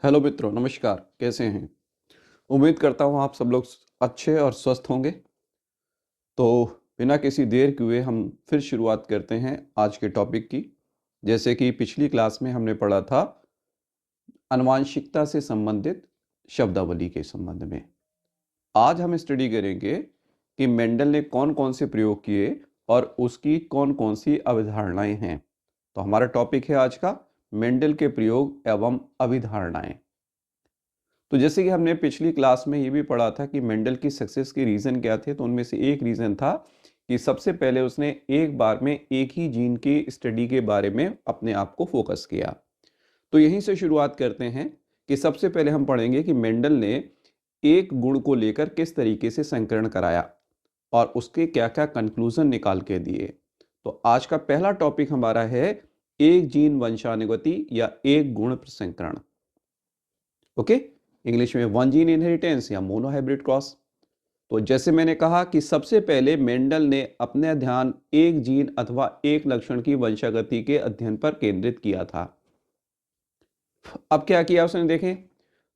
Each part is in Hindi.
हेलो मित्रों, नमस्कार। कैसे हैं? उम्मीद करता हूँ आप सब लोग अच्छे और स्वस्थ होंगे। तो बिना किसी देर के हुए हम फिर शुरुआत करते हैं आज के टॉपिक की। जैसे कि पिछली क्लास में हमने पढ़ा था आनुवांशिकता से संबंधित शब्दावली के संबंध में। आज हम स्टडी करेंगे कि मेंडल ने कौन कौन से प्रयोग किए और उसकी कौन कौन सी अवधारणाएं हैं। तो हमारा टॉपिक है आज का मेंडल के प्रयोग एवं अभिधारणाएं। तो जैसे कि हमने पिछली क्लास में ये भी पढ़ा था कि मेंडल की सक्सेस के रीज़न क्या थे, तो उनमें से एक रीज़न था कि सबसे पहले उसने एक बार में एक ही जीन की स्टडी के बारे में अपने आप को फोकस किया। तो यहीं से शुरुआत करते हैं कि सबसे पहले हम पढ़ेंगे कि मेंडल ने एक गुण को लेकर किस तरीके से संकरण कराया और उसके क्या क्या कंक्लूजन निकाल के दिए। तो आज का पहला टॉपिक हमारा है एक जीन वंशानुगति या एक गुण प्रसंकरण। ओके, इंग्लिश में वन जीन इनहेरिटेंस या मोनोहाइब्रिड क्रॉस। तो जैसे मैंने कहा कि सबसे पहले मेंडल ने अपने ध्यान एक जीन अथवा एक लक्षण की वंशागति के अध्ययन पर केंद्रित किया था। अब क्या किया उसने, देखें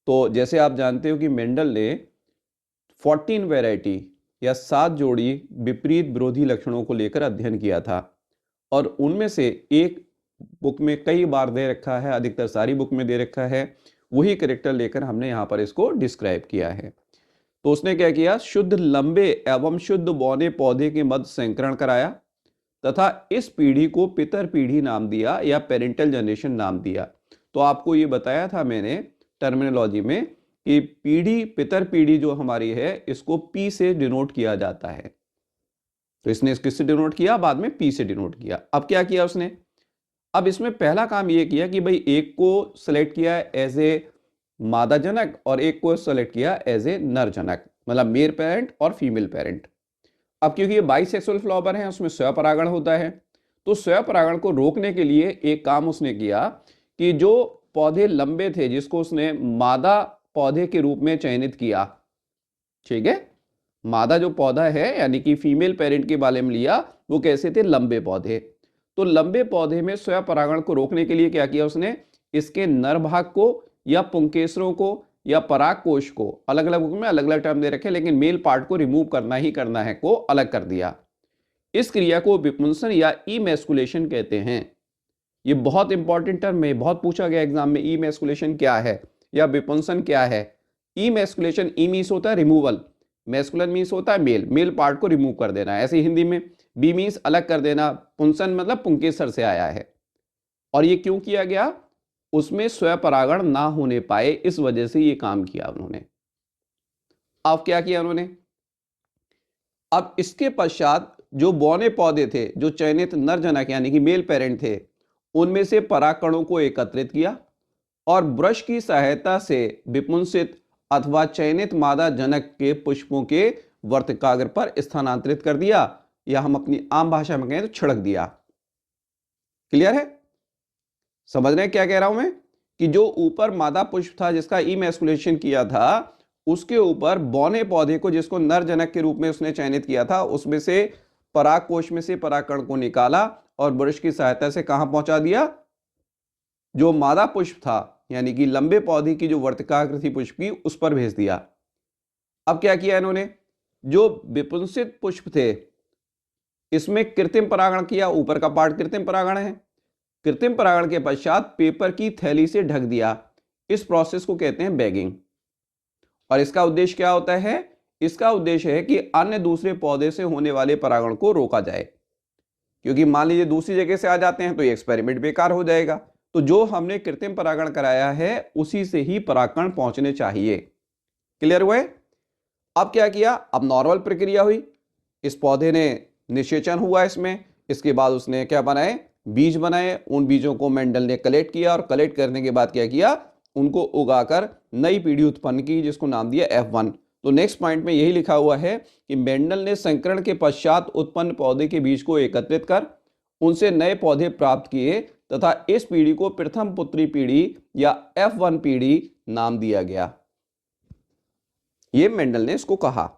तो जैसे आप जानते हो कि मेंडल ने 14 वैरायटी या 7 जोड़ी विपरीत विरोधी लक्षणों को लेकर अध्ययन किया था और उनमें से एक बुक में कई बार दे रखा है, अधिकतर सारी बुक में दे रखा है, वही करेक्टर लेकर हमने यहाँ पर इसको डिस्क्राइब किया है। तो उसने क्या किया, शुद्ध लंबे एवं शुद्ध बौने पौधे के मध्य संकरण कराया तथा इस पीढ़ी को पितर पीढ़ी नाम दिया या पेरेंटल जनरेशन नाम दिया। तो आपको ये बताया था मैंने टर्मिनोलॉजी में कि पीढ़ी पितर पीढ़ी जो हमारी है इसको पी से डिनोट किया जाता है। तो इसने किससे डिनोट किया, बाद में पी से डिनोट किया। अब क्या किया उसने, अब इसमें पहला काम ये किया कि भाई एक को सेलेक्ट किया एज ए मादा जनक और एक को सेलेक्ट किया एज ए नर जनक, मतलब मेल पेरेंट और फीमेल पेरेंट। अब क्योंकि ये बाइसेक्सुअल फ्लावर है, उसमें स्वपरागण होता है, तो स्वपरागण को रोकने के लिए एक काम उसने किया कि जो पौधे लंबे थे जिसको उसने मादा पौधे के रूप में चयनित किया, ठीक है, मादा जो पौधा है यानी कि फीमेल पेरेंट के बारे में लिया, वो कैसे थे, लंबे पौधे। तो लंबे पौधे में स्वपरागण को रोकने के लिए क्या किया उसने, इसके नर भाग को या पुंकेसरों को या पराग कोश को, अलग अलग बुक में अलग अलग टर्म दे रखे, लेकिन मेल पार्ट को रिमूव करना ही करना है, को अलग कर दिया। इस क्रिया को विपुंसन या इमैस्कुलेशन कहते हैं। ये बहुत इंपॉर्टेंट टर्म है, बहुत पूछा गया एग्जाम में, इमैस्कुलेशन क्या है या विपुंसन क्या है। इमैस्कुलेशन, ई मीन्स होता है रिमूवल, मैस्कुलिन मीन्स होता है मेल, मेल पार्ट को रिमूव कर देना। ऐसे हिंदी में बी मीन्स अलग कर देना, पुंसन मतलब पुंकेसर से आया है। और ये क्यों किया गया, उसमें स्वपरागण ना होने पाए, इस वजह से ये काम किया उन्होंने। अब क्या किया उन्होंने, अब इसके पश्चात जो बौने पौधे थे, जो चयनित नर जनक यानी कि मेल पेरेंट थे, उनमें से परागकणों को एकत्रित किया और ब्रश की सहायता से विपुंसित अथवा चयनित मादा जनक के पुष्पों के वर्तिकाग्र पर स्थानांतरित कर दिया, या हम अपनी आम भाषा में कहें तो छिड़क दिया। क्लियर है, समझ रहे हैं क्या कह रहा हूं मैं, कि जो ऊपर मादा पुष्प था जिसका इमैस्कुलेशन किया था, उसके ऊपर बौने पौधे को जिसको नर जनक के रूप में उसने चयनित किया था, उसमें से पराग कोश में से परागकण को निकाला और ब्रश की सहायता से कहां पहुंचा दिया, जो मादा पुष्प था यानी कि लंबे पौधे की जो वर्तिकाग्र थी पुष्प की, उस पर भेज दिया। अब क्या किया इन्होंने, जो विपुंसित पुष्प थे इसमें कृत्रिम परागण किया, ऊपर का पार्ट कृत्रिम परागण है। कृत्रिम परागण के पश्चात पेपर की थैली से ढक दिया। इस प्रोसेस को कहते हैं बैगिंग। और इसका उद्देश्य क्या होता है, इसका उद्देश्य है कि अन्य दूसरे पौधे से होने वाले परागण को रोका जाए, क्योंकि मान लीजिए दूसरी जगह से आ जाते हैं तो ये एक्सपेरिमेंट बेकार हो जाएगा। तो जो हमने कृत्रिम परागण कराया है उसी से ही परागकण पहुंचने चाहिए। क्लियर हुए। अब क्या किया, अब नॉर्मल प्रक्रिया हुई, इस पौधे ने निषेचन हुआ इसमें, इसके बाद उसने क्या बनाए, बीज बनाए। उन बीजों को मेंडल ने कलेक्ट किया और कलेक्ट करने के बाद क्या किया, उनको उगाकर नई पीढ़ी उत्पन्न की जिसको नाम दिया F1। तो नेक्स्ट पॉइंट में यही लिखा हुआ है कि मेंडल ने संकरण के पश्चात उत्पन्न पौधे के बीज को एकत्रित कर उनसे नए पौधे प्राप्त किए तथा इस पीढ़ी को प्रथम पुत्री पीढ़ी या F1 पीढ़ी नाम दिया गया। ये मेंडल ने इसको कहा।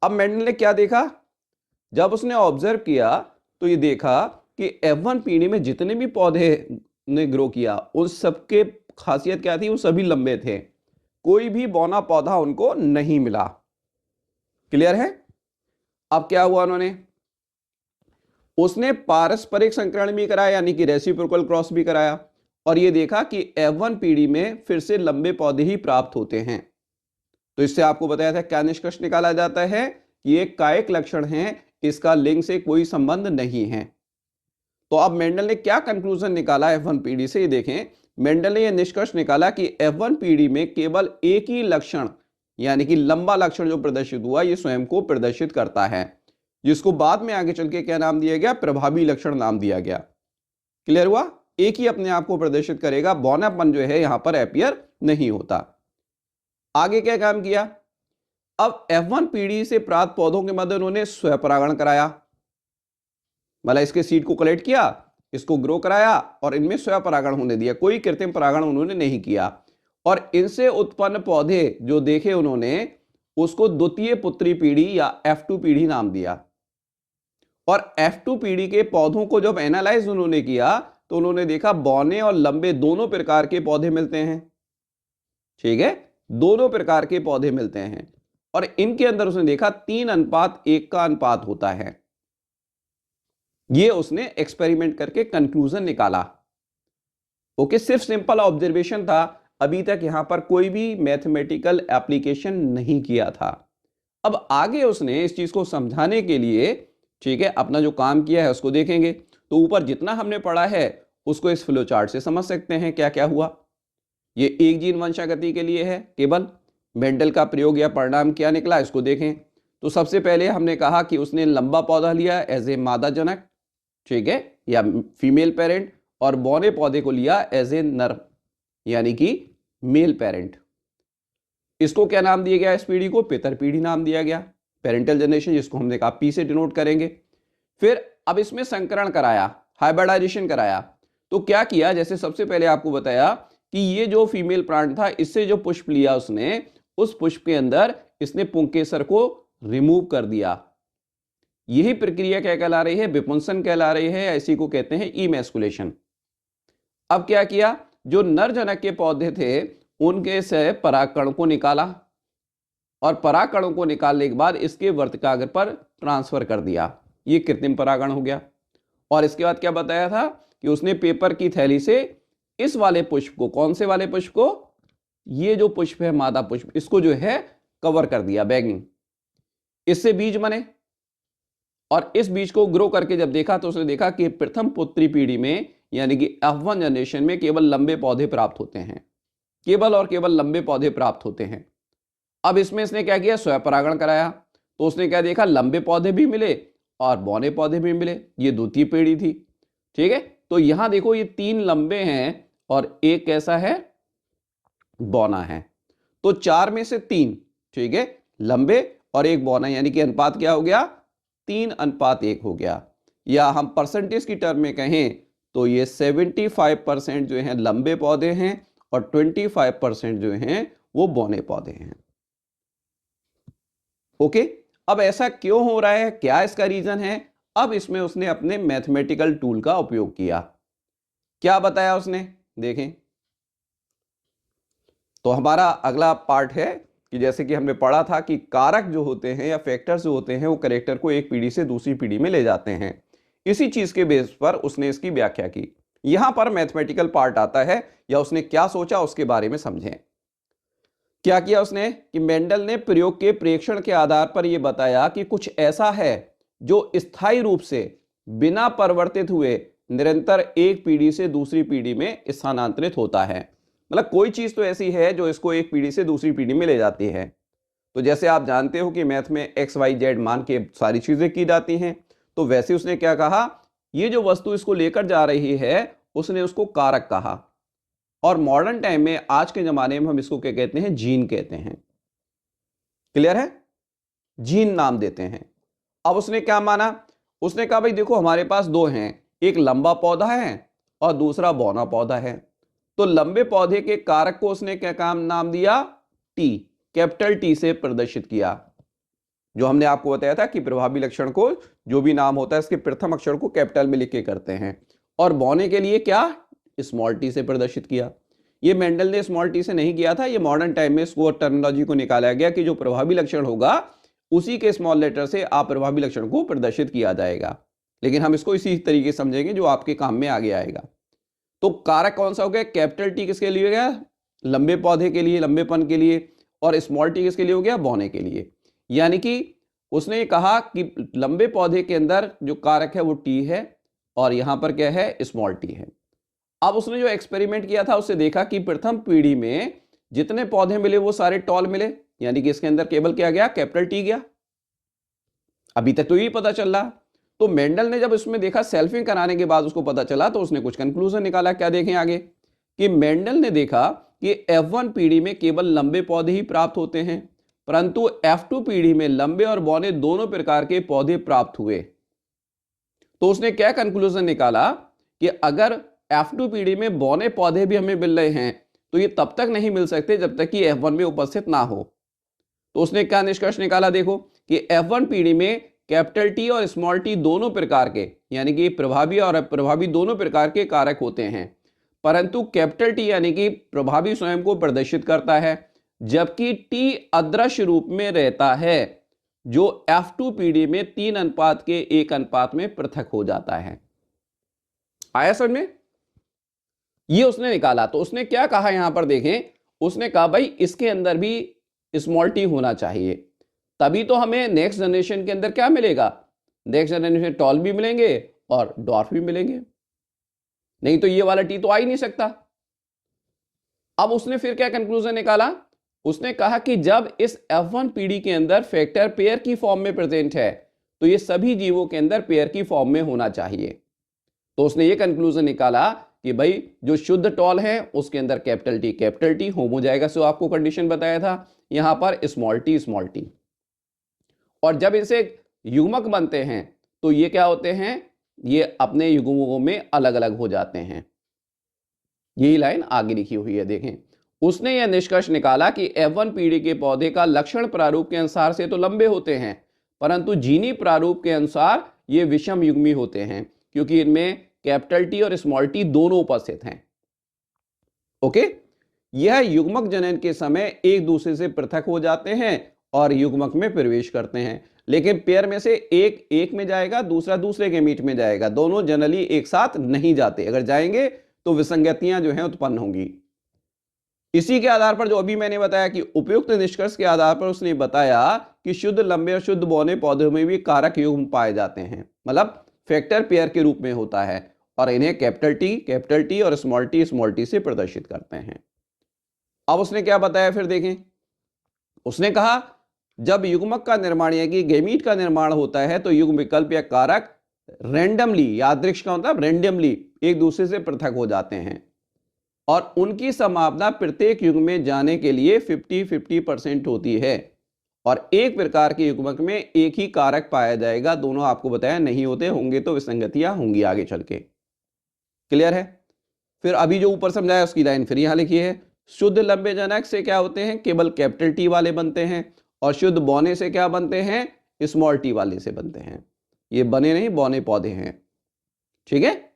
अब मेंडल ने क्या देखा, जब उसने ऑब्जर्व किया तो ये देखा कि F1 पीढ़ी में जितने भी पौधे ने ग्रो किया उन सबके खासियत क्या थी, वो सभी लंबे थे, कोई भी बौना पौधा उनको नहीं मिला। क्लियर है? अब क्या हुआ, उसने पारस्परिक संकरण भी कराया, यानी कि रेसिप्रोकल क्रॉस भी कराया, और ये देखा कि F1 पीढ़ी में फिर से लंबे पौधे ही प्राप्त होते हैं। तो इससे आपको बताया था क्या निष्कर्ष निकाला जाता है कि ये कायिक लक्षण है, इसका लिंग से कोई संबंध नहीं है। तो अब मेंडल ने क्या कंक्लूजन निकाला F1 पीढ़ी से, ये देखें। मेंडल ने यह निष्कर्ष निकाला कि F1 पीढ़ी में केवल एक ही लक्षण, यानी कि लंबा लक्षण जो प्रदर्शित हुआ, ये स्वयं को प्रदर्शित करता है, जिसको बाद में आगे चल के क्या नाम दिया गया, प्रभावी लक्षण नाम दिया गया। क्लियर हुआ? एक ही अपने आप को प्रदर्शित करेगा, बौनापन जो है यहां पर अपीयर नहीं होता। आगे क्या काम किया, अब F1 पीढ़ी से प्राप्त पौधों के मध्य उन्होंने स्वपरागण कराया, मतलब इसके सीड को कलेक्ट किया, इसको ग्रो कराया और इनमें स्वपरागण होने दिया, कोई कृत्रिम परागण उन्होंने नहीं किया। और इनसे उत्पन्न पौधे जो देखे उन्होंने, उसको द्वितीय पुत्री पीढ़ी या F2 पीढ़ी नाम दिया। और F2 पीढ़ी के पौधों को जब एनालाइज उन्होंने किया तो उन्होंने देखा बौने और लंबे दोनों प्रकार के पौधे मिलते हैं। ठीक है, दोनों प्रकार के पौधे मिलते हैं, और इनके अंदर उसने देखा 3:1 का अनुपात होता है। ये उसने एक्सपेरिमेंट करके कंक्लूजन निकाला। ओके, सिर्फ सिंपल ऑब्जर्वेशन था, अभी तक यहां पर कोई भी मैथमेटिकल एप्लीकेशन नहीं किया था। अब आगे उसने इस चीज को समझाने के लिए, ठीक है, अपना जो काम किया है उसको देखेंगे। तो ऊपर जितना हमने पढ़ा है उसको इस फ्लो चार्ट से समझ सकते हैं क्या क्या हुआ। ये एक जीन वंशागति के लिए है केवल, मेंडल का प्रयोग या परिणाम क्या निकला इसको देखें। तो सबसे पहले हमने कहा कि उसने लंबा पौधा लिया एज ए मादा जनक, ठीक है, या फीमेल पेरेंट, और बौने पौधे को लिया एज ए नर, यानी कि मेल पेरेंट। इसको क्या नाम दिया गया, इस पीढ़ी को पितर पीढ़ी नाम दिया गया, पेरेंटल जनरेशन, जिसको हमने कहा पी से डिनोट करेंगे। फिर अब इसमें संकरण कराया, हाइब्रिडाइजेशन कराया। तो क्या किया, जैसे सबसे पहले आपको बताया कि ये जो फीमेल प्लांट था, इससे जो पुष्प लिया उसने, उस पुष्प के अंदर इसने पुंकेसर को रिमूव कर दिया। यही प्रक्रिया क्या कहला रही है, विपुंसन कहला रही है, इसी को कहते हैं इमैस्कुलेशन। अब क्या किया, जो नर जनक के पौधे थे उनके से परागकण को निकाला, और परागकणों को निकालने के बाद इसके वर्तिकाग्र पर ट्रांसफर कर दिया, ये कृत्रिम परागण हो गया। और इसके बाद क्या बताया था कि उसने पेपर की थैली से इस वाले पुष्प को, कौन से वाले पुष्प को, ये जो पुष्प है मादा पुष्प, इसको जो है कवर कर दिया, बैगिंग, इससे बीज बने। और इस बीज को ग्रो करके जब देखा तो उसने देखा कि प्रथम पुत्री पीढ़ी में, यानी कि F1 जनरेशन में केवल लंबे पौधे प्राप्त होते हैं, केवल और केवल लंबे पौधे प्राप्त होते हैं। अब इसमें इसने क्या किया, स्वपरागण कराया। तो उसने क्या देखा, लंबे पौधे भी मिले और बौने पौधे भी मिले, ये द्वितीय पीढ़ी थी। ठीक है, तो यहां देखो ये 3 लंबे हैं और एक कैसा है, बौना है। तो 4 में से 3, ठीक है, लंबे और एक बौना, यानी कि अनुपात क्या हो गया, 3:1 हो गया। या हम परसेंटेज की टर्म में कहें तो ये 75% जो हैं लंबे पौधे हैं और 25% जो हैं वो बौने पौधे हैं। ओके, अब ऐसा क्यों हो रहा है, क्या इसका रीजन है। अब इसमें उसने अपने मैथमेटिकल टूल का उपयोग किया। क्या बताया उसने, देखें। तो हमारा अगला पार्ट है कि जैसे कि हमने पढ़ा था कि कारक जो होते हैं या फैक्टर्स जो होते हैं वो कैरेक्टर को एक पीढ़ी से दूसरी पीढ़ी में ले जाते हैं। इसी चीज के बेस पर उसने इसकी व्याख्या की। यहां पर मैथमेटिकल पार्ट आता है, या उसने क्या सोचा उसके बारे में समझें। क्या किया उसने कि मेंडल ने प्रयोग के प्रेक्षण के आधार पर यह बताया कि कुछ ऐसा है जो स्थायी रूप से बिना परिवर्तित हुए निरंतर एक पीढ़ी से दूसरी पीढ़ी में स्थानांतरित होता है। मतलब कोई चीज तो ऐसी है जो इसको एक पीढ़ी से दूसरी पीढ़ी में ले जाती है। तो जैसे आप जानते हो कि मैथ में XYZ मान के सारी चीजें की जाती हैं, तो वैसे उसने क्या कहा, ये जो वस्तु इसको लेकर जा रही है उसने उसको कारक कहा। और मॉडर्न टाइम में, आज के जमाने में हम इसको क्या कहते हैं, जीन कहते हैं। क्लियर है, जीन नाम देते हैं। अब उसने क्या माना, उसने कहा भाई देखो हमारे पास 2 हैं, एक लंबा पौधा है और दूसरा बौना पौधा है। तो लंबे पौधे के कारक को उसने क्या काम नाम दिया, टी, कैपिटल टी से प्रदर्शित किया। जो हमने आपको बताया था कि प्रभावी लक्षण को जो भी नाम होता है इसके प्रथम अक्षर को कैपिटल में लिख के करते हैं। और बौने के लिए क्या, स्मॉल टी से प्रदर्शित किया। ये मेंडल ने स्मॉल टी से नहीं किया था, ये मॉडर्न टाइम में इसको टर्मिनोलॉजी को निकाला गया कि जो प्रभावी लक्षण होगा उसी के स्मॉल लेटर से अप्रभावी लक्षण को प्रदर्शित किया जाएगा। लेकिन हम इसको इसी तरीके से समझेंगे जो आपके काम में आगे आएगा। तो कारक कौन सा हो गया? कैपिटल टी किसके लिए हो गया? लंबे पौधे के लिए, लंबेपन के लिए, और स्मॉल टी किसके लिए हो गया? बौने के लिए। यानी कि उसने कहा कि लंबे पौधे के अंदर जो कारक है वो टी है और यहां पर क्या है? स्मॉल टी है। अब उसने जो एक्सपेरिमेंट किया था उससे देखा कि प्रथम पीढ़ी में जितने पौधे मिले वो सारे टॉल मिले, यानी कि इसके अंदर केवल क्या गया? कैपिटल टी गया। अभी तक तो यही पता चल रहा। तो मेंडल ने जब इसमें देखा, सेल्फिंग कराने के बाद उसको पता चला, तो उसने कुछ कंक्लूजन निकाला। क्या देखें आगे कि मेंडल ने देखा कि F1 पीढ़ी में केवल लंबे पौधे ही प्राप्त होते हैं, परंतु F2 पीढ़ी में लंबे और बौने दोनों प्रकार के पौधे प्राप्त हुए। तो उसने क्या कंक्लूजन निकाला कि अगर F2 पीढ़ी में बौने पौधे भी हमें मिल रहे हैं तो ये तब तक नहीं मिल सकते जब तक कि F1 में उपस्थित ना हो। तो उसने क्या निष्कर्ष निकाला? देखो कि F1 पीढ़ी में कैपिटल टी और स्मॉल टी दोनों प्रकार के, यानी कि प्रभावी और अप्रभावी दोनों प्रकार के कारक होते हैं, परंतु कैपिटल टी यानी कि प्रभावी स्वयं को प्रदर्शित करता है, जबकि टी अदृश्य रूप में रहता है, जो F2 पीढ़ी में 3:1 में पृथक हो जाता है। आया समझ में? ये उसने निकाला। तो उसने क्या कहा यहां पर देखें, उसने कहा भाई इसके अंदर भी स्मॉल टी होना चाहिए, तभी तो हमें नेक्स्ट जनरेशन के अंदर क्या मिलेगा? नेक्स्ट जनरेशन टॉल भी मिलेंगे और डॉर्फ भी मिलेंगे, नहीं तो ये वाला टी तो आ ही नहीं सकता। अब उसने फिर क्या कंक्लूजन निकाला? उसने कहा कि जब इस F1 पीढ़ी के अंदर फैक्टर पेयर की फॉर्म में प्रेजेंट है तो ये सभी जीवों के अंदर पेयर की फॉर्म में होना चाहिए। तो उसने ये कंक्लूजन निकाला कि भाई जो शुद्ध टॉल है उसके अंदर कैपिटल टी होमोजाइगस, जो आपको कंडीशन बताया था, यहां पर स्मॉल टी। और जब इनसे युग्मक बनते हैं तो ये क्या होते हैं? ये अपने युग्मकों में अलग अलग हो जाते हैं। यही लाइन आगे लिखी हुई है, देखें। उसने यह निष्कर्ष निकाला कि F1 पीढ़ी के पौधे का लक्षण प्रारूप के अनुसार से तो लंबे होते हैं, परंतु जीनी प्रारूप के अनुसार ये विषम युग्मी होते हैं, क्योंकि इनमें कैपिटल टी और स्मॉल टी दोनों उपस्थित हैं। ओके, यह युग्मक जनन के समय एक दूसरे से पृथक हो जाते हैं और युग्मक में प्रवेश करते हैं, लेकिन पेयर में से एक में जाएगा, दूसरा दूसरे के मीट में जाएगा, दोनों जनरली एक साथ नहीं जाते। अगर जाएंगे तो विसंगतियां जो हैं उत्पन्न होंगी। इसी के आधार पर जो अभी मैंने बताया कि उपयुक्त निष्कर्ष के आधार पर उसने बताया कि शुद्ध लंबे और शुद्ध बौने पौधों में भी कारक युग्म पाए जाते हैं, मतलब फैक्टर पेयर के रूप में होता है, और इन्हें कैपिटल टी और स्मॉल टी से प्रदर्शित करते हैं। अब उसने क्या बताया फिर देखें। उसने कहा जब युग्मक का निर्माण यानी कि गैमीट का निर्माण होता है तो युग्म विकल्प या कारक रैंडमली, यादृच्छिक का मतलब रैंडमली, एक दूसरे से पृथक हो जाते हैं और उनकी संभावना प्रत्येक युग्म में जाने के लिए 50-50% होती है, और एक प्रकार के युग्मक में एक ही कारक पाया जाएगा। दोनों आपको बताया नहीं होते, होंगे तो विसंगतियां होंगी आगे चल के। क्लियर है? फिर अभी जो ऊपर समझाया उसकी लाइन फिर यहां लिखी है। शुद्ध लंबे जनक से क्या होते हैं? केवल कैपिटल टी वाले बनते हैं, और शुद्ध बौने से क्या बनते हैं? स्मॉल टी वाले से बनते हैं। ये बने नहीं, बौने पौधे हैं। ठीक है,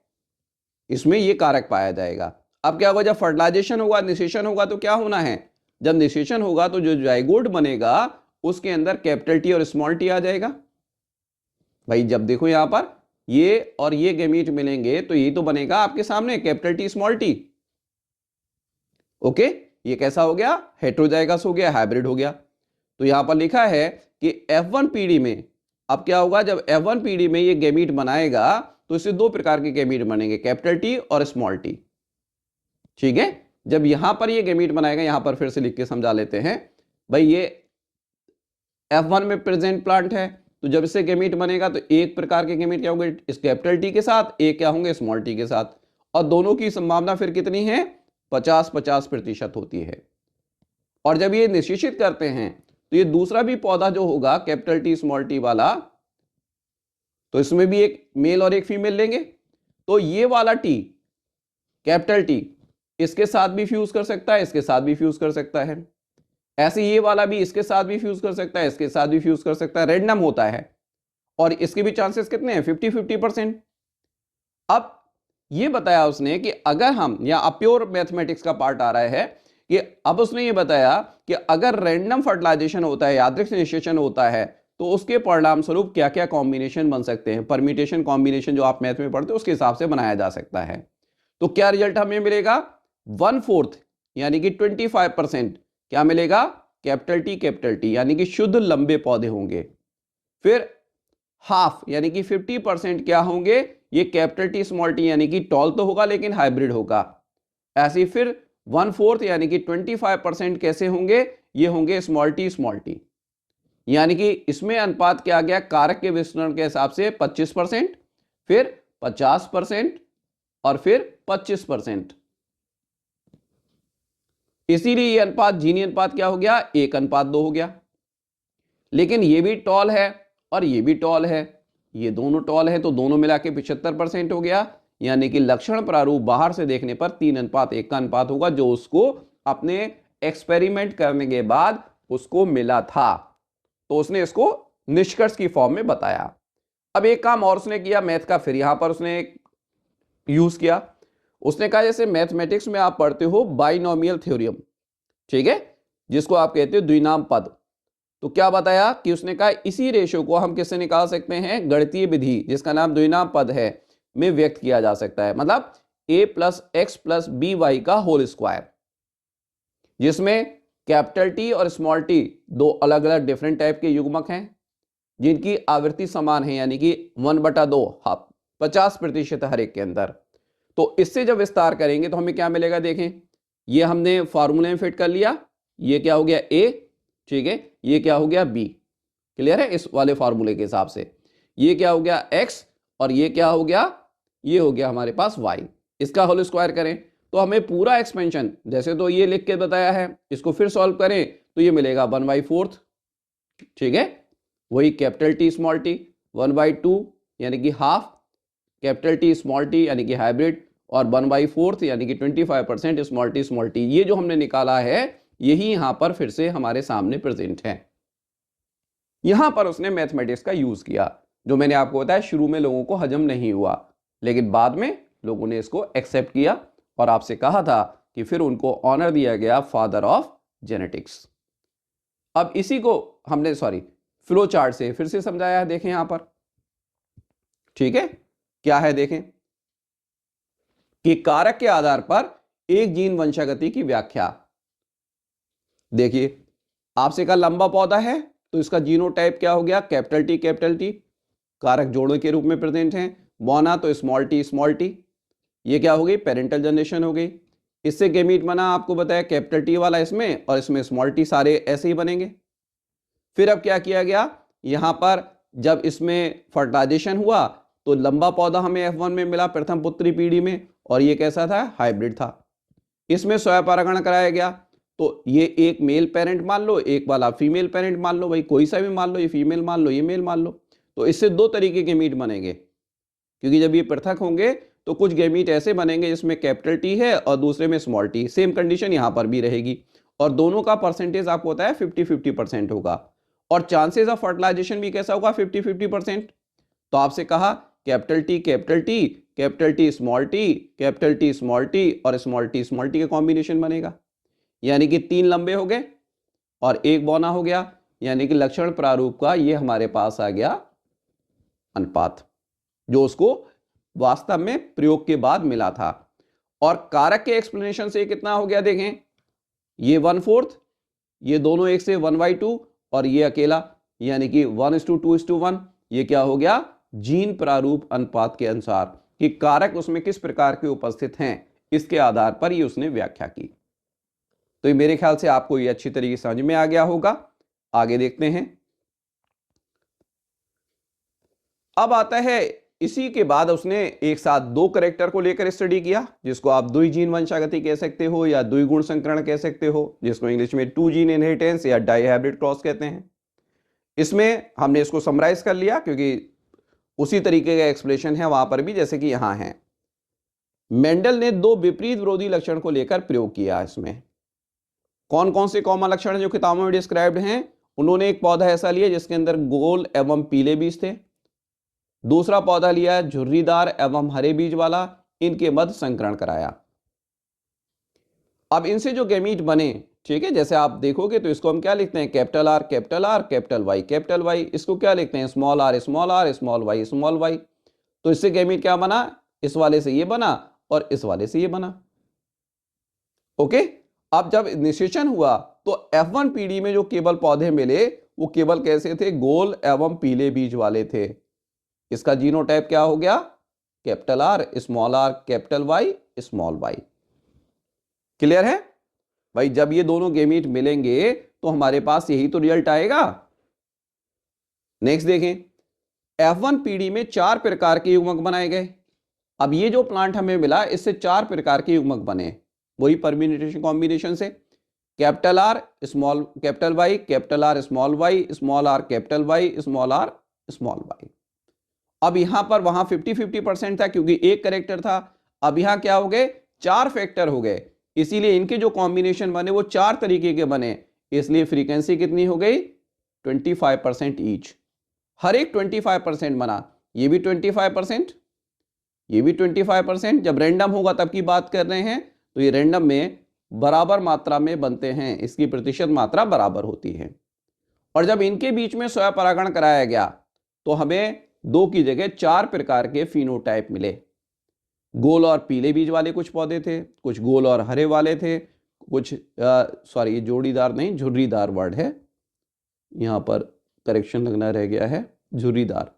इसमें ये कारक पाया जाएगा। अब क्या होगा? जब फर्टिलाइजेशन होगा, निषेचन होगा, तो क्या होना है? जब निषेचन होगा तो जो जाइगोट बनेगा उसके अंदर कैपिटल टी और स्मॉल टी आ जाएगा। भाई जब देखो यहां पर ये और ये गैमीट मिलेंगे तो ये तो बनेगा आपके सामने capital T small T. Okay, ये कैसा हो गया? हेटेरोजाइगस हो गया, हाइब्रिड हो गया। तो यहां पर लिखा है कि F1 पीढ़ी में अब क्या होगा? जब F1 पीढ़ी में ये गैमीट बनाएगा तो इससे दो प्रकार के गैमीट बनेंगे, कैपिटल टी और स्मॉल टी। ठीक है, जब यहां पर ये गैमीट बनाएगा, यहां पर फिर से लिख के समझा लेते हैं। भाई ये F1 में प्रेजेंट प्लांट है, तो जब इससे गैमीट बनेगा तो एक प्रकार के गैमीट क्या होंगे? इस कैपिटल टी के साथ, एक क्या होंगे? स्मॉल टी के साथ, और दोनों की संभावना फिर कितनी है? 50-50% होती है। और जब ये निषेचित करते हैं तो ये दूसरा भी पौधा जो होगा कैपिटल टी स्मॉल टी वाला, तो इसमें भी एक मेल और एक फीमेल लेंगे, तो ये वाला टी कैपिटल टी इसके साथ भी फ्यूज कर सकता है, इसके साथ भी फ्यूज कर सकता है। ऐसे ये वाला भी इसके साथ भी फ्यूज कर सकता है, इसके साथ भी फ्यूज कर सकता है। रैंडम होता है और इसके भी चांसेस कितने हैं? 50-50%। अब ये बताया उसने कि अगर हम, या प्योर मैथमेटिक्स का पार्ट आ रहा है कि अब उसने ये बताया कि अगर रैंडम फर्टिलाइजेशन होता है, यादृच्छिक निषेचन होता है, तो उसके परिणाम स्वरूप क्या क्या कॉम्बिनेशन बन सकते हैं, परम्यूटेशन कॉम्बिनेशन जो आप मैथ में पढ़ते हो उसके हिसाब से बनाया जा सकता है। तो क्या रिजल्ट हमें मिलेगा, 1/4 यानी कि 25% क्या मिलेगा, कैपिटल टी यानी कि शुद्ध लंबे पौधे होंगे। फिर हाफ यानी कि 50% क्या होंगे, ये कैपिटल टी स्मॉल टी यानी कि टॉल तो होगा लेकिन हाइब्रिड होगा। ऐसे फिर 1/4 यानी कि 25% कैसे होंगे, ये होंगे स्मॉल टी यानी कि इसमें अनुपात क्या आ गया, कारक के विस्तृण के हिसाब से 25%, फिर 50% और फिर 25%। इसीलिए ये अनुपात, जीनी अनुपात क्या हो गया, 1:2 हो गया। लेकिन ये भी टॉल है और ये भी टॉल है, ये दोनों टॉल है, तो दोनों मिला के 75% हो गया। यानी कि लक्षण प्रारूप बाहर से देखने पर 3:1 का अनुपात होगा, जो उसको अपने एक्सपेरिमेंट करने के बाद उसको मिला था। तो उसने इसको निष्कर्ष की फॉर्म में बताया। अब एक काम और उसने किया मैथ का, फिर यहां पर उसने यूज किया। उसने कहा जैसे मैथमेटिक्स में आप पढ़ते हो बाइनोमियल थ्योरम, ठीक है, जिसको आप कहते हो द्विनाम पद। तो क्या बताया कि उसने कहा इसी रेशो को हम किससे निकाल सकते हैं, गणितीय विधि जिसका नाम द्विनाम पद है में व्यक्त किया जा सकता है। मतलब a + x + by का होल स्क्वायर, जिसमें कैपिटल टी और स्मॉल टी दो अलग अलग डिफरेंट टाइप के युग्मक हैं जिनकी आवृत्ति समान है, यानी कि 1/2 50% हर एक के अंदर। तो इससे जब विस्तार करेंगे तो हमें क्या मिलेगा, देखें, ये हमने फॉर्मूले में फिट कर लिया। ये क्या हो गया a, ठीक है, ये क्या हो गया b, क्लियर है इस वाले फॉर्मूले के हिसाब से। ये क्या हो गया x और ये क्या हो गया, ये हो गया हमारे पास y। इसका होल स्क्वायर करें तो हमें पूरा एक्सपेंशन, जैसे तो ये लिख के बताया है, इसको फिर सॉल्व करें तो ये मिलेगा 1/4, ठीक है। वही कैपिटल टी स्मॉल टी 1/2 यानी कि half, capital T small T यानी कि हाइब्रिड, और 1/4 यानी कि 25% स्मॉल टी। ये जो हमने निकाला है यही यहां पर फिर से हमारे सामने प्रेजेंट है। यहां पर उसने मैथमेटिक्स का यूज किया, जो मैंने आपको बताया शुरू में लोगों को हजम नहीं हुआ, लेकिन बाद में लोगों ने इसको एक्सेप्ट किया और आपसे कहा था कि फिर उनको ऑनर दिया गया फादर ऑफ जेनेटिक्स। अब इसी को हमने फ्लो चार्ट से फिर से समझाया है, देखें यहां पर, ठीक है, क्या है देखें कि कारक के आधार पर एक जीन वंशागति की व्याख्या। देखिए आपसे कहा लंबा पौधा है तो इसका जीनोटाइप क्या हो गया, कैपिटल टी कारक जोड़ों के रूप में प्रेजेंट हैं। बौना तो स्मॉल टी, ये क्या हो गई, पेरेंटल जनरेशन हो गई। इससे गैमीट बना, आपको बताया कैपिटल टी वाला इसमें और इसमें स्मॉल टी, सारे ऐसे ही बनेंगे। फिर अब क्या किया गया, यहां पर जब इसमें फर्टिलाइजेशन हुआ तो लंबा पौधा हमें F1 में मिला प्रथम पुत्री पीढ़ी में, और ये कैसा था, हाइब्रिड था। इसमें स्वयंपरागण कराया गया, तो ये एक मेल पेरेंट मान लो, एक वाला फीमेल पेरेंट मान लो, भाई कोई सा भी मान लो, ये फीमेल मान लो, ये मेल मान लो। तो इससे दो तरीके के मीट बनेंगे, क्योंकि जब ये पृथक होंगे तो कुछ गैमीट ऐसे बनेंगे जिसमें कैपिटल टी है और दूसरे में स्मॉल टी। सेम कंडीशन यहां पर भी रहेगी, और दोनों का परसेंटेज आपको होता है 50-50% होगा, और चांसेस ऑफ फर्टिलाइजेशन भी कैसा होगा, 50-50%। तो आपसे कहा कैपिटल टी स्मॉल टी और स्मॉल टी का कॉम्बिनेशन बनेगा, यानी कि 3 लंबे हो गए और एक बौना हो गया, यानी कि लक्षण प्रारूप का ये हमारे पास आ गया अनुपात, जो उसको वास्तव में प्रयोग के बाद मिला था। और कारक के एक्सप्लेनेशन से कितना हो गया, देखें, ये 1/4, ये दोनों एक से 1/2 और ये अकेला, यानी कि 1:2:1। ये क्या हो गया, जीन प्रारूप अनुपात के अनुसार कि कारक उसमें किस प्रकार के उपस्थित हैं, इसके आधार पर ये उसने व्याख्या की। तो ये मेरे ख्याल से आपको ये अच्छी तरीके से समझ में आ गया होगा। आगे देखते हैं। अब आता है, इसी के बाद उसने एक साथ दो कैरेक्टर को लेकर स्टडी किया, जिसको आप द्विजीन वंशागति कह सकते हो या द्विगुण संकरण कह सकते हो, जिसको इंग्लिश में 2 जीन इनहेरिटेंस या डाईहाइब्रिड क्रॉस कहते हैं। इसमें हमने इसको समराइज कर लिया क्योंकि उसी तरीके का एक्सप्लेनेशन है वहां पर भी, जैसे कि यहां है। मेंडल ने दो विपरीत विरोधी लक्षण को लेकर प्रयोग किया। इसमें कौन कौन से कॉमन लक्षण जो किताबों में डिस्क्राइब्ड हैं, उन्होंने एक पौधा ऐसा लिया जिसके अंदर गोल एवं पीले बीज थे, दूसरा पौधा लिया झुर्रीदार एवं हरे बीज वाला, इनके मध्य संकरण कराया। अब इनसे जो गैमीट बने, ठीक है, जैसे आप देखोगे तो इसको हम क्या लिखते हैं, capital R capital R capital Y capital Y. इसको क्या लिखते हैं, small R small R small Y small Y. तो इससे गैमीट क्या बना, इस वाले से ये बना और इस वाले से ये बना। ओके, अब जब निषेचन हुआ तो F1 पीढ़ी में जो केवल पौधे मिले वो केवल कैसे थे, गोल एवं पीले बीज वाले थे। इसका जीनोटाइप क्या हो गया, capital R capital Y small Y. Clear है भाई, जब ये दोनों गैमीट मिलेंगे तो हमारे पास यही तो रिजल्ट आएगा। नेक्स्ट देखें, F1 पीढ़ी में 4 प्रकार के युग्मक बनाए गए। अब ये जो प्लांट हमें मिला इससे 4 प्रकार के युग्मक बने, वही परम्यूटेशन कॉम्बिनेशन से, capital R small capital Y capital R small Y small R capital Y small R small Y. अब यहां पर वहां 50-50% था क्योंकि एक कैरेक्टर था। अब यहां क्या हो गए, 4 फैक्टर हो गए, इसीलिए इनके जो कॉम्बिनेशन बने वो 4 तरीके के बने, इसलिए फ्रीक्वेंसी कितनी हो गई, 25% ईच। हर एक 25% बना, ये भी 25%, ये भी 25%। जब रैंडम होगा तब की बात कर रहे हैं, तो ये रैंडम में बराबर मात्रा में बनते हैं, इसकी प्रतिशत मात्रा बराबर होती है। और जब इनके बीच में स्वपरागण कराया गया तो हमें 2 की जगह 4 प्रकार के फिनोटाइप मिले। गोल और पीले बीज वाले कुछ पौधे थे, कुछ गोल और हरे वाले थे, कुछ सॉरी ये जोड़ीदार नहीं झुर्रीदार वर्ड है, यहां पर करेक्शन लगना रह गया है, झुर्रीदार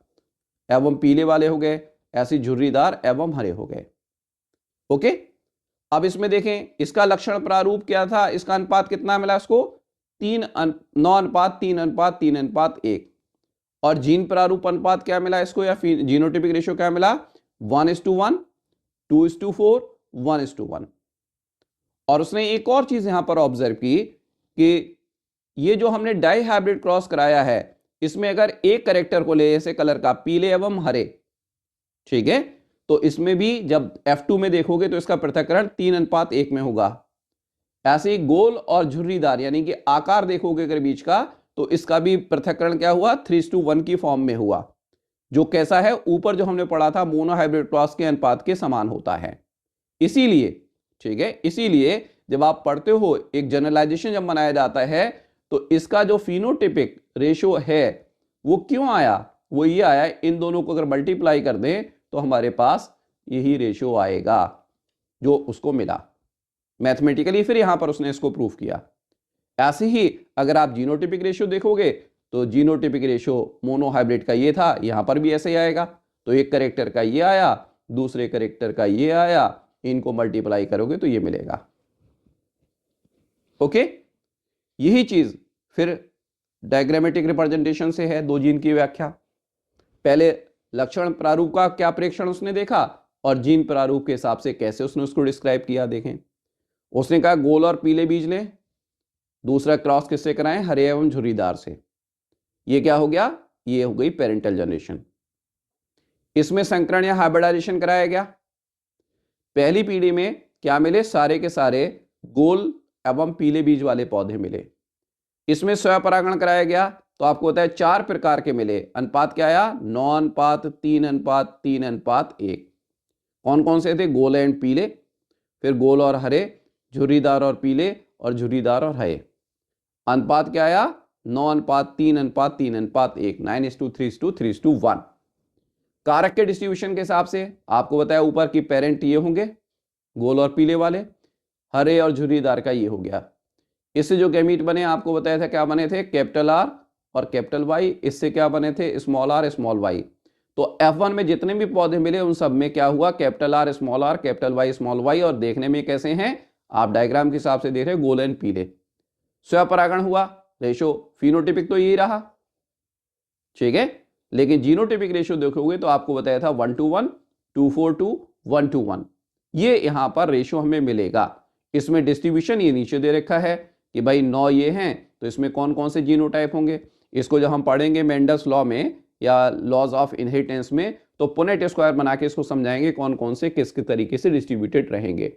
एवं पीले वाले हो गए, ऐसे झुर्रीदार एवं हरे हो गए। ओके, अब इसमें देखें इसका लक्षण प्रारूप क्या था, इसका अनुपात कितना मिला इसको, 9:3:3:3:1। और जीन प्रारूप अनुपात क्या मिला इसको, या जीनोटिपिक रेशियो क्या मिला, 1:1, 2:4, 1:1। और उसने एक और चीज यहां पर ऑब्जर्व की कि ये जो हमने डाई हाइब्रिड क्रॉस कराया है इसमें अगर एक कैरेक्टर को ले ऐसे कलर का पीले एवं हरे, ठीक है, तो इसमें भी जब F2 में देखोगे तो इसका पृथक्करण 3:1 में होगा। ऐसे ही गोल और झुर्रीदार यानी कि आकार देखोगे अगर बीच का, तो इसका भी पृथक्करण क्या हुआ, 3:1 की फॉर्म में हुआ, जो कैसा है, ऊपर जो हमने पढ़ा था मोनो हाइब्रिड क्रॉस के अनुपात के समान होता है। इसीलिए, ठीक है, इसीलिए जब आप पढ़ते हो एक जनरलाइजेशन जब बनाया जाता है तो इसका जो फिनोटिपिक रेशियो है वो क्यों आया, वो ये आया, इन दोनों को अगर मल्टीप्लाई कर दें तो हमारे पास यही रेशियो आएगा जो उसको मिला मैथमेटिकली। फिर यहां पर उसने इसको प्रूफ किया। ऐसे ही अगर आप जीनोटिपिक रेशियो देखोगे तो जीनोटिपिक रेशियो मोनो हाइब्रिड का ये था, यहां पर भी ऐसे ही आएगा। तो एक कैरेक्टर का ये आया, दूसरे कैरेक्टर का ये आया, इनको मल्टीप्लाई करोगे तो ये मिलेगा। ओके, यही चीज फिर डायग्रामेटिक रिप्रेजेंटेशन से है 2 जीन की व्याख्या। पहले लक्षण प्रारूप का क्या प्रेक्षण उसने देखा और जीन प्रारूप के हिसाब से कैसे उसने उसको डिस्क्राइब किया। देखें, उसने कहा गोल और पीले बीज लें, दूसरा क्रॉस किससे कराएं, हरे एवं झुर्रीदार से। ये क्या हो गया, ये हो गई पेरेंटल जनरेशन। इसमें संकरण या हाइब्रिडाइजेशन कराया गया। पहली पीढ़ी में क्या मिले, सारे के सारे गोल एवं पीले बीज वाले पौधे मिले। इसमें स्वपरागण कराया गया तो आपको होता है 4 प्रकार के मिले। अनुपात क्या आया, 9:3:3:1। कौन कौन से थे, गोल एंड पीले, फिर गोल और हरे, झुर्रीदार और पीले और झुर्रीदार और हरे। अनुपात क्या आया, 9:3:3:1, 9:3:3:1। कारक के डिस्ट्रीब्यूशन के हिसाब से आपको बताया ऊपर की पेरेंट ये होंगे गोल और पीले वाले, हरे और झुर्रीदार का ये हो गया। इससे जो गैमीट बने आपको बताया था क्या बने थे, कैपिटल आर और कैपिटल वाई। इससे क्या बने थे, स्मॉल आर स्मॉल वाई। तो F1 में जितने भी पौधे मिले उन सब में क्या हुआ, capital R capital Y small Y. और देखने में कैसे हैं, आप डायग्राम के हिसाब से देख रहे हैं, गोल एंड पीले। स्वपरागण हुआ, रेशो फिनोटिपिक तो यही रहा, ठीक है, लेकिन जीनोटिपिक रेशियो देखोगे तो आपको बताया था 1:1, 2:4:2, 1:1। ये यहां पर रेशियो हमें मिलेगा। इसमें डिस्ट्रीब्यूशन ये नीचे दे रखा है कि भाई 9 ये हैं, तो इसमें कौन कौन से जीनोटाइप होंगे। इसको जब हम पढ़ेंगे मेंडल्स लॉ में या लॉज ऑफ इनहेरिटेंस में, तो पुनेट स्क्वायर बना के इसको समझाएंगे कौन कौन से किस तरीके से डिस्ट्रीब्यूटेड रहेंगे।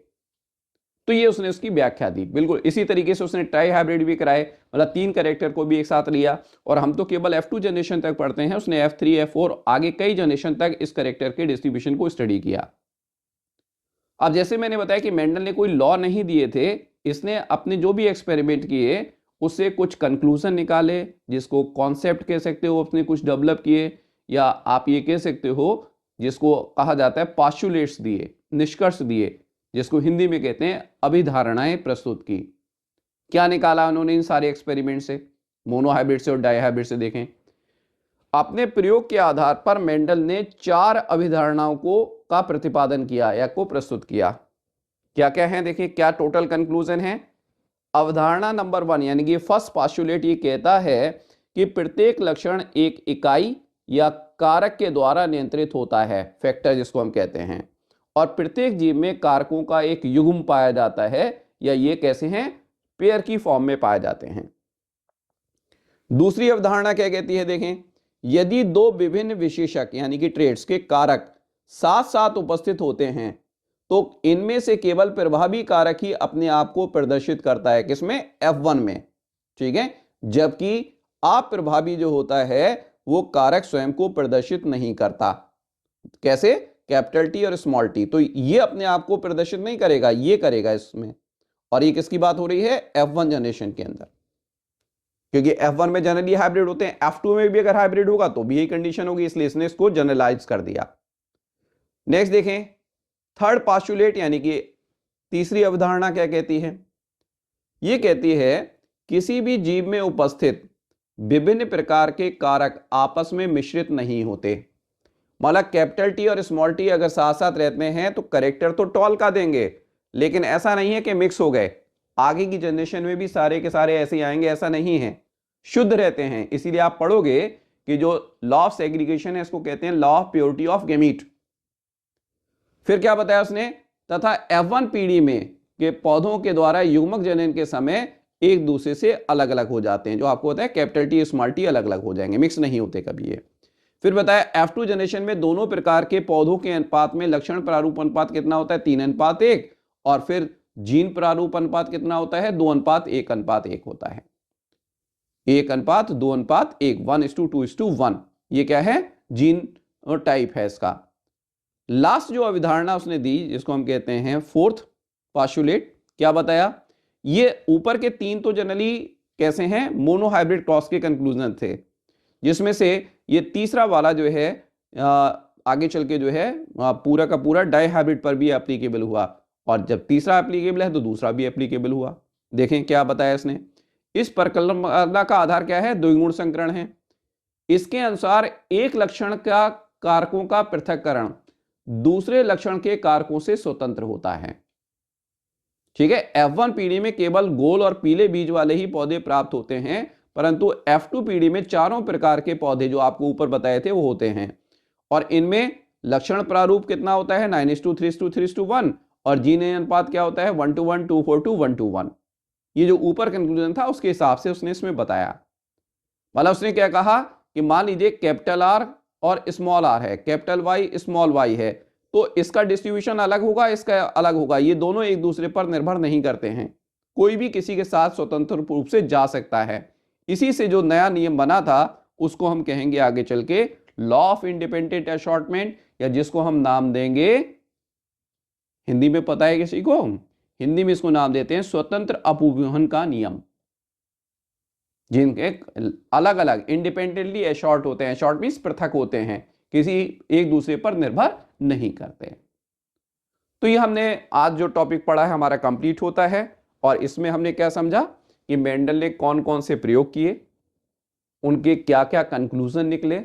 तो ये उसने उसकी व्याख्या दी। बिल्कुल इसी तरीके से उसने ट्राई हाइब्रिड भी कराए, मतलब 3 कैरेक्टर को भी एक साथ लिया। और हम तो केवल F2 जनरेशन तक पढ़ते हैं, उसने F3 F4 आगे कई जनरेशन तक इस कैरेक्टर के डिस्ट्रीब्यूशन को स्टडी किया। अब जैसे मैंने बताया कि मेंडल ने कोई लॉ नहीं दिए थे, इसने अपने जो भी एक्सपेरिमेंट किए उससे कुछ कंक्लूजन निकाले, जिसको कॉन्सेप्ट कह सकते हो, उसने कुछ डेवलप किए, या आप ये कह सकते हो जिसको कहा जाता है पास्चुलेट्स दिए, निष्कर्ष दिए, जिसको हिंदी में कहते हैं अभिधारणाएं प्रस्तुत की। क्या निकाला उन्होंने इन सारे एक्सपेरिमेंट से, मोनोहाइब्रिड से और डाइहाइब्रिड से? देखें, अपने प्रयोग के आधार पर मेंडल ने 4 अभिधारणाओं का प्रतिपादन किया या को प्रस्तुत किया। क्या क्या है देखिए, क्या टोटल कंक्लूजन है। अवधारणा नंबर 1 यानी कि फर्स्ट पास्चुलेट ये कहता है कि प्रत्येक लक्षण एक इकाई या कारक के द्वारा नियंत्रित होता है, फैक्टर जिसको हम कहते हैं, और प्रत्येक जीव में कारकों का एक युग्म पाया जाता है, या ये कैसे हैं, पेयर की फॉर्म में पाए जाते हैं। दूसरी अवधारणा क्या कहती है, देखें, यदि 2 विभिन्न विशेषक यानी कि ट्रेड्स के कारक साथ साथ उपस्थित होते हैं तो इनमें से केवल प्रभावी कारक ही अपने आप को प्रदर्शित करता है, किसमें, F1 में, ठीक है, जबकि अप्रभावी जो होता है वो कारक स्वयं को प्रदर्शित नहीं करता। कैसे, कैपिटल टी और स्मॉल टी, तो ये अपने आप को प्रदर्शित नहीं करेगा, ये करेगा इसमें। और ये किसकी बात हो रही है, F1 जनरेशन के अंदर, क्योंकि F1 में जनरली हाइब्रिड होते हैं, F2 में भी अगर हाइब्रिड होगा तो भी यही कंडीशन होगी, इसलिए इसने इसको जनरलाइज कर दिया। नेक्स्ट देखें, थर्ड पास्चुलेट यानी कि तीसरी अवधारणा क्या कहती है, यह कहती है किसी भी जीव में उपस्थित विभिन्न प्रकार के कारक आपस में मिश्रित नहीं होते। मतलब कैपिटल टी और स्मॉल टी अगर साथ साथ रहते हैं तो करेक्टर तो टॉल का देंगे, लेकिन ऐसा नहीं है कि मिक्स हो गए, आगे की जनरेशन में भी सारे के सारे ऐसे ही आएंगे, ऐसा नहीं है, शुद्ध रहते हैं। इसीलिए आप पढ़ोगे कि जो लॉ ऑफ सेग्रीगेशन है इसको कहते हैं law of purity of gamete. फिर क्या बताया उसने, तथा F1 पीढ़ी में के पौधों के द्वारा युग्मक जनन के समय एक दूसरे से अलग अलग हो जाते हैं, जो आपको होता है कैपिटल टी स्मॉल टी अलग अलग हो जाएंगे, मिक्स नहीं होते कभी ये। फिर बताया F2 जनरेशन में दोनों प्रकार के पौधों के अनुपात में लक्षण प्रारूप अनुपात कितना होता है, 3:1, और फिर जीन प्रारूप अनुपात कितना होता है, 2:1:1 होता है, 1:2:1, 1:2:1। ये क्या है, जीन टाइप है इसका। लास्ट जो अवधारणा उसने दी जिसको हम कहते हैं फोर्थ पास्चुलेट, क्या बताया, ये ऊपर के 3 तो जनरली कैसे हैं, मोनोहाइब्रिड क्रॉस के कंक्लूजन थे, जिसमें से ये तीसरा वाला जो है आगे चल के जो है पूरा का पूरा डाइहाइब्रिड पर भी एप्लीकेबल हुआ, और जब तीसरा एप्लीकेबल है तो दूसरा भी एप्लीकेबल हुआ। देखें क्या बताया इसने, इस परिकल्पना का आधार क्या है, द्विगुण संकरण है। इसके अनुसार एक लक्षण का कारकों का पृथक्करण दूसरे लक्षण के कारकों से स्वतंत्र होता है, ठीक है। F1 पीढ़ी में केवल गोल और पीले बीज वाले ही पौधे प्राप्त होते हैं, परंतु F2 पीढ़ी में चारों प्रकार के पौधे जो आपको ऊपर बताए थे वो होते हैं, और इनमें लक्षण प्रारूप कितना होता है, 9:3:3:1, और जीन अनुपात क्या होता है, 1:1, 2:4, 1:1। ये जो ऊपर कंक्लूजन था उसके हिसाब से उसने इसमें बताया। मतलब उसने क्या कहा कि मान लीजिए कैपिटल आर और स्मॉल आर है, कैपिटल वाई स्मॉल वाई है, तो इसका डिस्ट्रीब्यूशन अलग होगा, इसका अलग होगा, ये दोनों एक दूसरे पर निर्भर नहीं करते हैं, कोई भी किसी के साथ स्वतंत्र रूप से जा सकता है। इसी से जो नया नियम बना था उसको हम कहेंगे आगे चल के लॉ ऑफ इंडिपेंडेंट असॉर्टमेंट, या जिसको हम नाम देंगे, हिंदी में पता है किसी को, हिंदी में इसको नाम देते हैं स्वतंत्र अपवहन का नियम, जिनके अलग अलग इंडिपेंडेंटली एशॉर्ट होते हैं, एशॉर्ट मींस पृथक होते हैं, किसी एक दूसरे पर निर्भर नहीं करते। तो ये हमने आज जो टॉपिक पढ़ा है हमारा कंप्लीट होता है, और इसमें हमने क्या समझा कि मेंडल ने कौन कौन से प्रयोग किए, उनके क्या क्या कंक्लूजन निकले,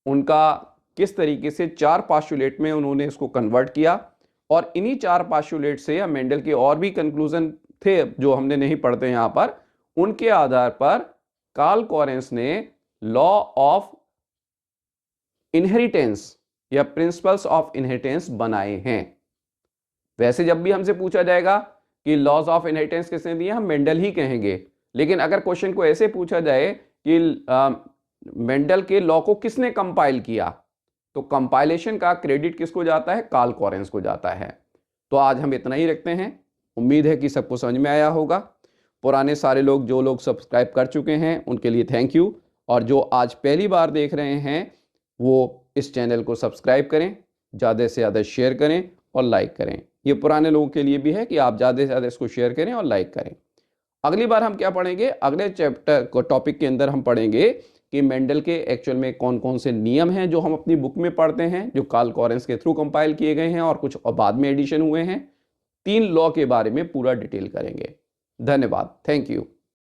उनका किस तरीके से 4 पास्चुलेट में उन्होंने इसको कन्वर्ट किया, और इन्हीं 4 पास्चुलेट से मेंडल के और भी कंक्लूजन थे जो हमने नहीं पढ़ते यहां पर, उनके आधार पर कार्ल कॉरेंस ने लॉ ऑफ इनहेरिटेंस या प्रिंसिपल्स ऑफ इनहेरिटेंस बनाए हैं। वैसे जब भी हमसे पूछा जाएगा कि लॉज ऑफ इनहेरिटेंस किसने दिए, हम मेंडल ही कहेंगे, लेकिन अगर क्वेश्चन को ऐसे पूछा जाए कि मेंडल के लॉ को किसने कंपाइल किया, तो कंपाइलेशन का क्रेडिट किसको जाता है, कार्ल कॉरेंस को जाता है। तो आज हम इतना ही रखते हैं, उम्मीद है कि सबको समझ में आया होगा। पुराने सारे लोग जो लोग सब्सक्राइब कर चुके हैं उनके लिए थैंक यू, और जो आज पहली बार देख रहे हैं वो इस चैनल को सब्सक्राइब करें, ज़्यादा से ज़्यादा शेयर करें, और लाइक करें। ये पुराने लोगों के लिए भी है कि आप ज़्यादा से ज़्यादा इसको शेयर करें और लाइक करें। अगली बार हम क्या पढ़ेंगे, अगले चैप्टर को टॉपिक के अंदर हम पढ़ेंगे कि मेंडल के एक्चुअल में कौन कौन से नियम हैं जो हम अपनी बुक में पढ़ते हैं, जो कार्ल कॉरेंस के थ्रू कंपाइल किए गए हैं और कुछ बाद में एडिशन हुए हैं। 3 लॉ के बारे में पूरा डिटेल करेंगे। धन्यवाद, थैंक यू।